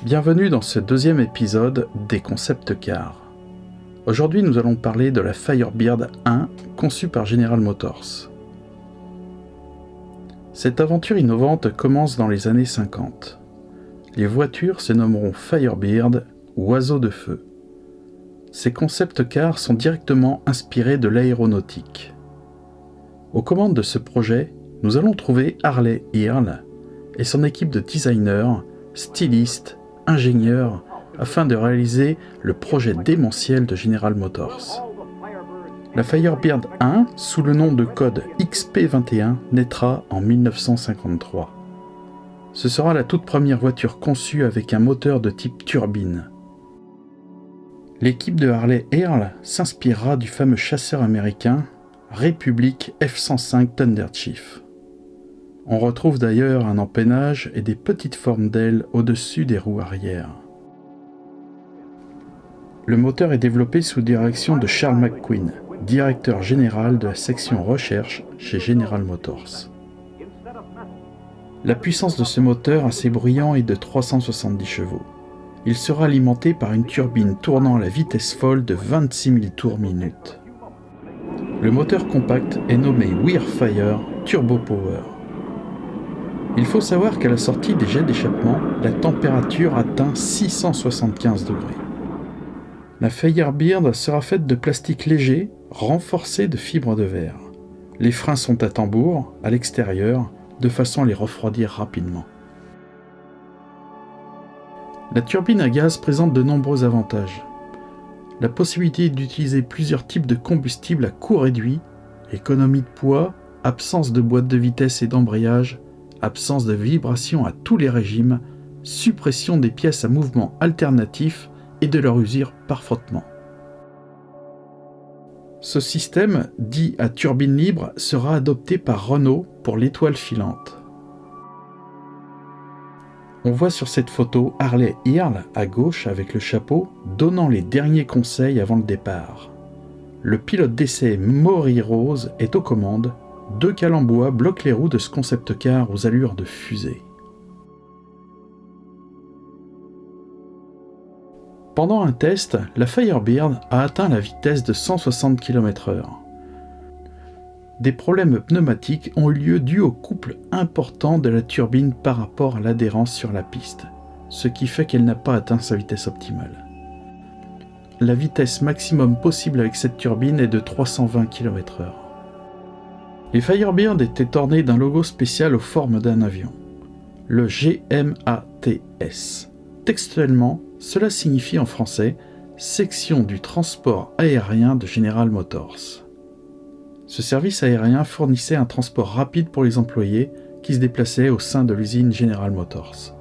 Bienvenue dans ce deuxième épisode des concepts cars. Aujourd'hui, nous allons parler de la Firebird 1 conçue par General Motors. Cette aventure innovante commence dans les années 50. Les voitures se nommeront Firebird ou oiseaux de feu. Ces concept cars sont directement inspirés de l'aéronautique. Aux commandes de ce projet, nous allons trouver Harley Earl et son équipe de designers, stylistes, ingénieurs, afin de réaliser le projet démentiel de General Motors. La Firebird 1, sous le nom de code XP21, naîtra en 1953. Ce sera la toute première voiture conçue avec un moteur de type turbine. L'équipe de Harley Earl s'inspirera du fameux chasseur américain Republic F-105 Thunder Chief. On retrouve d'ailleurs un empennage et des petites formes d'ailes au-dessus des roues arrière. Le moteur est développé sous direction de Charles McQueen, directeur général de la section recherche chez General Motors. La puissance de ce moteur assez bruyant est de 370 chevaux. Il sera alimenté par une turbine tournant à la vitesse folle de 26 000 tours minute. Le moteur compact est nommé Wearfire Turbo Power. Il faut savoir qu'à la sortie des jets d'échappement, la température atteint 675 degrés. La Firebird sera faite de plastique léger, renforcé de fibres de verre. Les freins sont à tambour, à l'extérieur, de façon à les refroidir rapidement. La turbine à gaz présente de nombreux avantages. La possibilité d'utiliser plusieurs types de combustible à coût réduit, économie de poids, absence de boîte de vitesse et d'embrayage, absence de vibration à tous les régimes, suppression des pièces à mouvement alternatif et de leur usure par frottement. Ce système, dit à turbine libre, sera adopté par Renault pour l'étoile filante. On voit sur cette photo Harley Earl à gauche avec le chapeau, donnant les derniers conseils avant le départ. Le pilote d'essai Maury Rose est aux commandes. Deux cales en bois bloquent les roues de ce concept car aux allures de fusée. Pendant un test, la Firebird a atteint la vitesse de 160 km/h. Des problèmes pneumatiques ont eu lieu dus au couple important de la turbine par rapport à l'adhérence sur la piste, ce qui fait qu'elle n'a pas atteint sa vitesse optimale. La vitesse maximum possible avec cette turbine est de 320 km/h. Les Firebird étaient ornées d'un logo spécial aux formes d'un avion, le GMATS. Textuellement, cela signifie en français « Section du transport aérien de General Motors ». Ce service aérien fournissait un transport rapide pour les employés qui se déplaçaient au sein de l'usine General Motors.